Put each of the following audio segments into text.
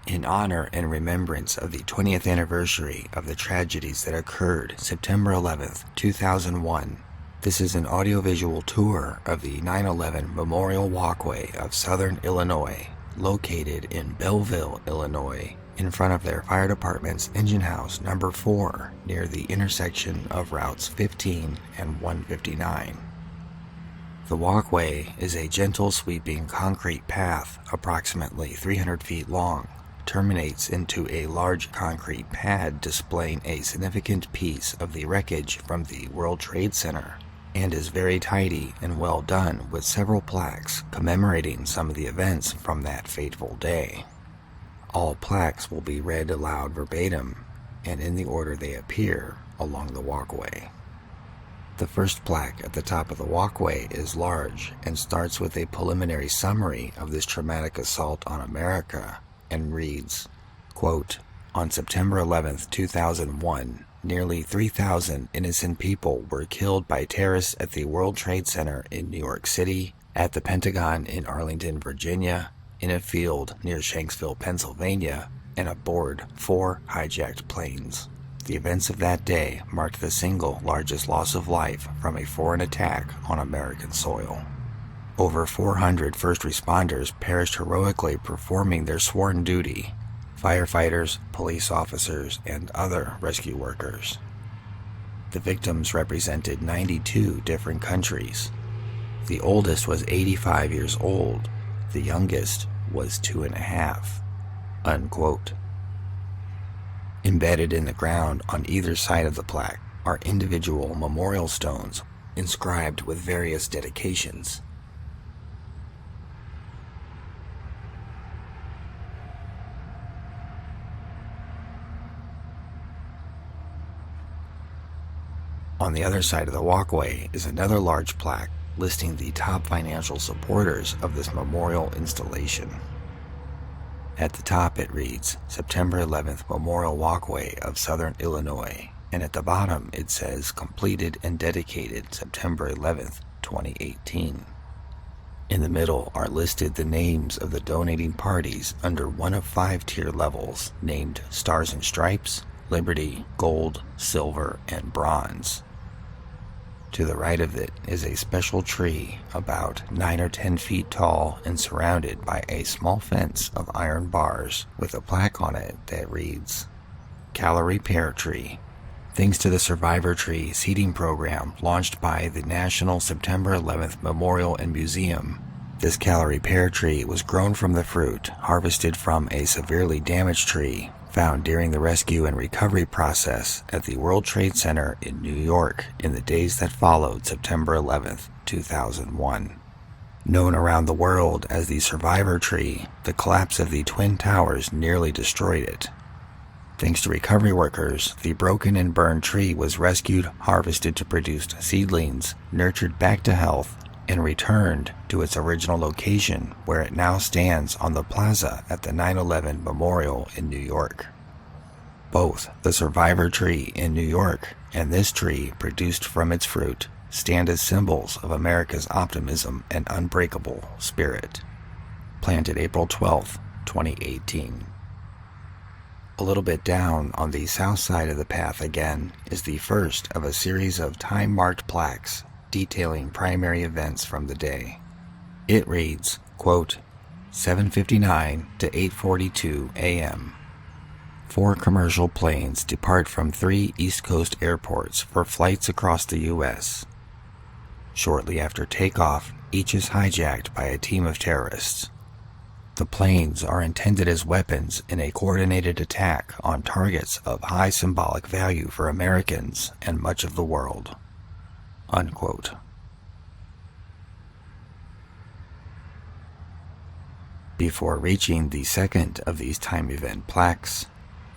In honor and remembrance of the 20th anniversary of the tragedies that occurred September 11th, 2001, this is an audiovisual tour of the 9/11 Memorial Walkway of Southern Illinois, located in Belleville, Illinois, in front of their fire department's engine house number 4, near the intersection of routes 15 and 159. The walkway is a gentle sweeping concrete path approximately 300 feet long, terminates into a large concrete pad displaying a significant piece of the wreckage from the World Trade Center, and is very tidy and well done with several plaques commemorating some of the events from that fateful day. All plaques will be read aloud verbatim and in the order they appear along the walkway. The first plaque at the top of the walkway is large and starts with a preliminary summary of this traumatic assault on America and reads, quote, "On September 11th, 2001, nearly 3,000 innocent people were killed by terrorists at the World Trade Center in New York City, at the Pentagon in Arlington, Virginia, in a field near Shanksville, Pennsylvania, and aboard 4 hijacked planes. The events of that day marked the single largest loss of life from a foreign attack on American soil. Over 400 first responders perished heroically performing their sworn duty: firefighters, police officers, and other rescue workers. The victims represented 92 different countries. The oldest was 85 years old. The youngest was 2.5. Unquote. Embedded in the ground on either side of the plaque are individual memorial stones inscribed with various dedications. On the other side of the walkway is another large plaque listing the top financial supporters of this memorial installation. At the top it reads, September 11th Memorial Walkway of Southern Illinois, and at the bottom it says completed and dedicated September 11th, 2018. In the middle are listed the names of the donating parties under one of 5 tier levels named Stars and Stripes, Liberty, Gold, Silver, and Bronze. To the right of it is a special tree about 9 or 10 feet tall and surrounded by a small fence of iron bars with a plaque on it that reads, Calorie Pear Tree. Thanks to the Survivor Tree seeding program launched by the National September 11th Memorial and Museum, this calorie pear tree was grown from the fruit harvested from a severely damaged tree found during the rescue and recovery process at the World Trade Center in New York in the days that followed September 11th, 2001. Known around the world as the Survivor Tree, the collapse of the Twin Towers nearly destroyed it. Thanks to recovery workers, the broken and burned tree was rescued, harvested to produce seedlings, nurtured back to health, and returned to its original location where it now stands on the plaza at the 9/11 Memorial in New York. Both the Survivor Tree in New York and this tree produced from its fruit stand as symbols of America's optimism and unbreakable spirit. Planted April 12, 2018. A little bit down on the south side of the path again is the first of a series of time-marked plaques detailing primary events from the day. It reads, quote, 7:59 to 8:42 a.m. 4 commercial planes depart from 3 East Coast airports for flights across the U.S. Shortly after takeoff, each is hijacked by a team of terrorists. The planes are intended as weapons in a coordinated attack on targets of high symbolic value for Americans and much of the world. Unquote. Before reaching the second of these time event plaques,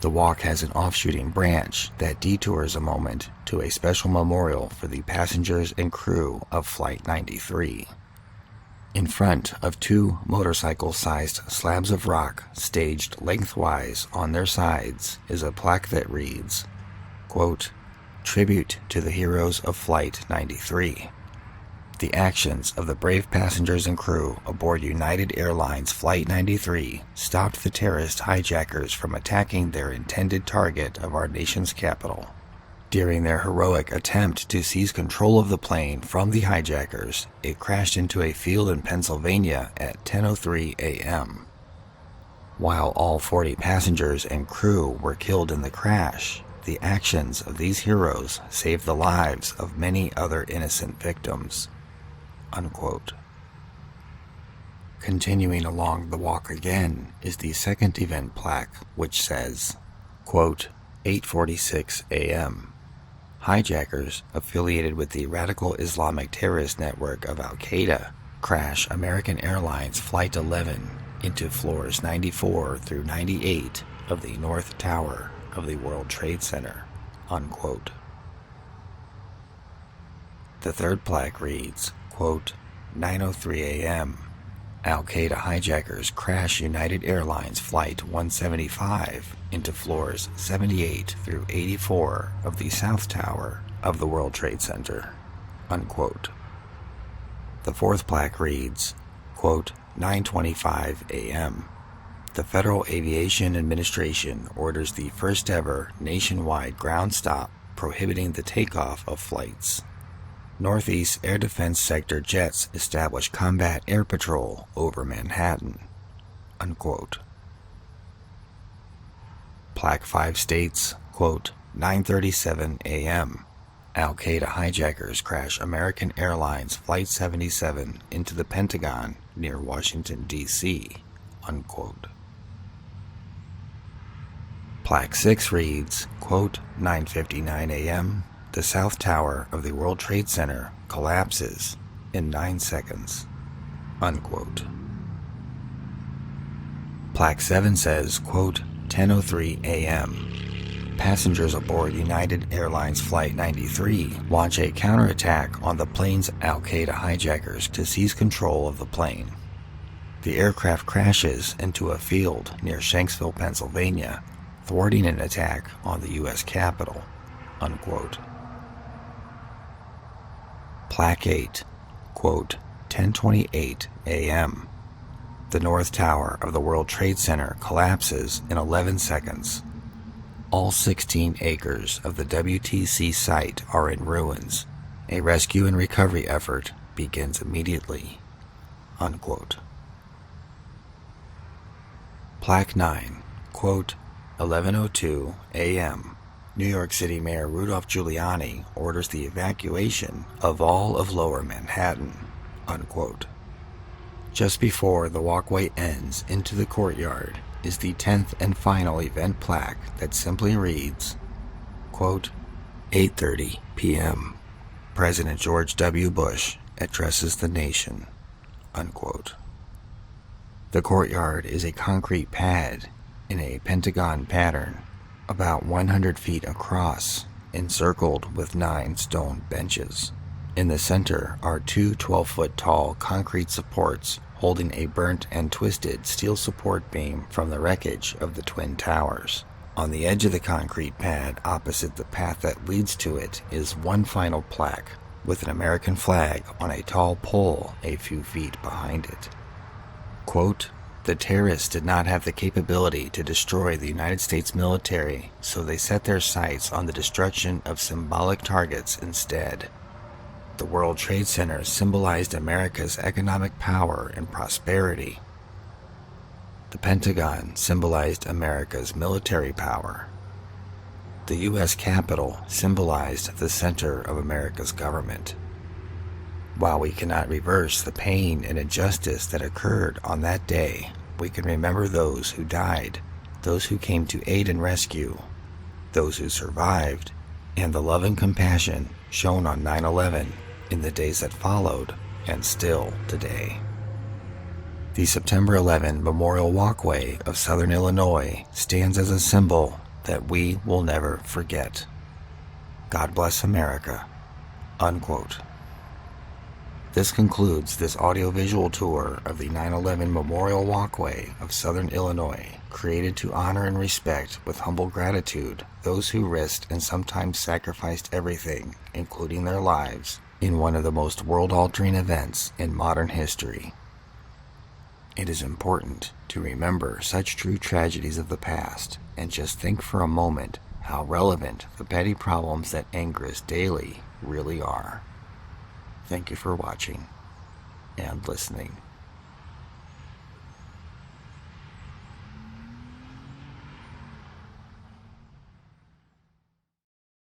the walk has an offshooting branch that detours a moment to a special memorial for the passengers and crew of Flight 93. In front of 2 motorcycle-sized slabs of rock staged lengthwise on their sides is a plaque that reads, quote, Tribute to the heroes of Flight 93. The actions of the brave passengers and crew aboard United Airlines Flight 93 stopped the terrorist hijackers from attacking their intended target of our nation's capital. During their heroic attempt to seize control of the plane from the hijackers, it crashed into a field in Pennsylvania at 10:03 a.m. While all 40 passengers and crew were killed in the crash, the actions of these heroes saved the lives of many other innocent victims. Unquote. Continuing along the walk again is the second event plaque, which says, quote, 8:46 a.m. Hijackers affiliated with the radical Islamic terrorist network of Al-Qaeda crash American Airlines Flight 11 into floors 94 through 98 of the North Tower of the World Trade Center. Unquote. The third plaque reads, quote, 9:03 a.m. Al-Qaeda hijackers crash United Airlines Flight 175 into floors 78 through 84 of the South Tower of the World Trade Center. Unquote. The fourth plaque reads, quote, 9:25 a.m. The Federal Aviation Administration orders the first ever nationwide ground stop prohibiting the takeoff of flights. Northeast Air Defense Sector jets establish combat air patrol over Manhattan. Unquote. Plaque 5 states, quote, 9:37 a.m. Al-Qaeda hijackers crash American Airlines Flight 77 into the Pentagon near Washington, D.C. Unquote. Plaque 6 reads, quote, 9:59 a.m. The South Tower of the World Trade Center collapses in 9 seconds. Unquote. Plaque 7 says, quote, 10:03 a.m. Passengers aboard United Airlines Flight 93 launch a counterattack on the plane's Al-Qaeda hijackers to seize control of the plane. The aircraft crashes into a field near Shanksville, Pennsylvania, thwarting an attack on the U.S. Capitol. Unquote. Plaque 8, quote, 10:28 a.m. The North Tower of the World Trade Center collapses in 11 seconds. All 16 acres of the WTC site are in ruins. A rescue and recovery effort begins immediately. Unquote. Plaque 9, quote, 11:02 a.m. New York City Mayor Rudolph Giuliani orders the evacuation of all of Lower Manhattan. Unquote. Just before the walkway ends into the courtyard is the 10th and final event plaque that simply reads, quote, 8:30 p.m. President George W. Bush addresses the nation. Unquote. The courtyard is a concrete pad in a pentagon pattern, about 100 feet across, encircled with 9 stone benches. In the center are 2 12-foot tall concrete supports holding a burnt and twisted steel support beam from the wreckage of the Twin Towers. On the edge of the concrete pad opposite the path that leads to it is one final plaque with an American flag on a tall pole a few feet behind it. Quote, the terrorists did not have the capability to destroy the United States military, so they set their sights on the destruction of symbolic targets instead. The World Trade Center symbolized America's economic power and prosperity. The Pentagon symbolized America's military power. The U.S. Capitol symbolized the center of America's government. While we cannot reverse the pain and injustice that occurred on that day, we can remember those who died, those who came to aid and rescue, those who survived, and the love and compassion shown on 9/11 in the days that followed and still today. The September 11 Memorial Walkway of Southern Illinois stands as a symbol that we will never forget. God bless America. Unquote. This concludes this audiovisual tour of the 9/11 Memorial Walkway of Southern Illinois, created to honor and respect with humble gratitude those who risked and sometimes sacrificed everything, including their lives, in one of the most world-altering events in modern history. It is important to remember such true tragedies of the past and just think for a moment how relevant the petty problems that anger us daily really are. Thank you for watching and listening.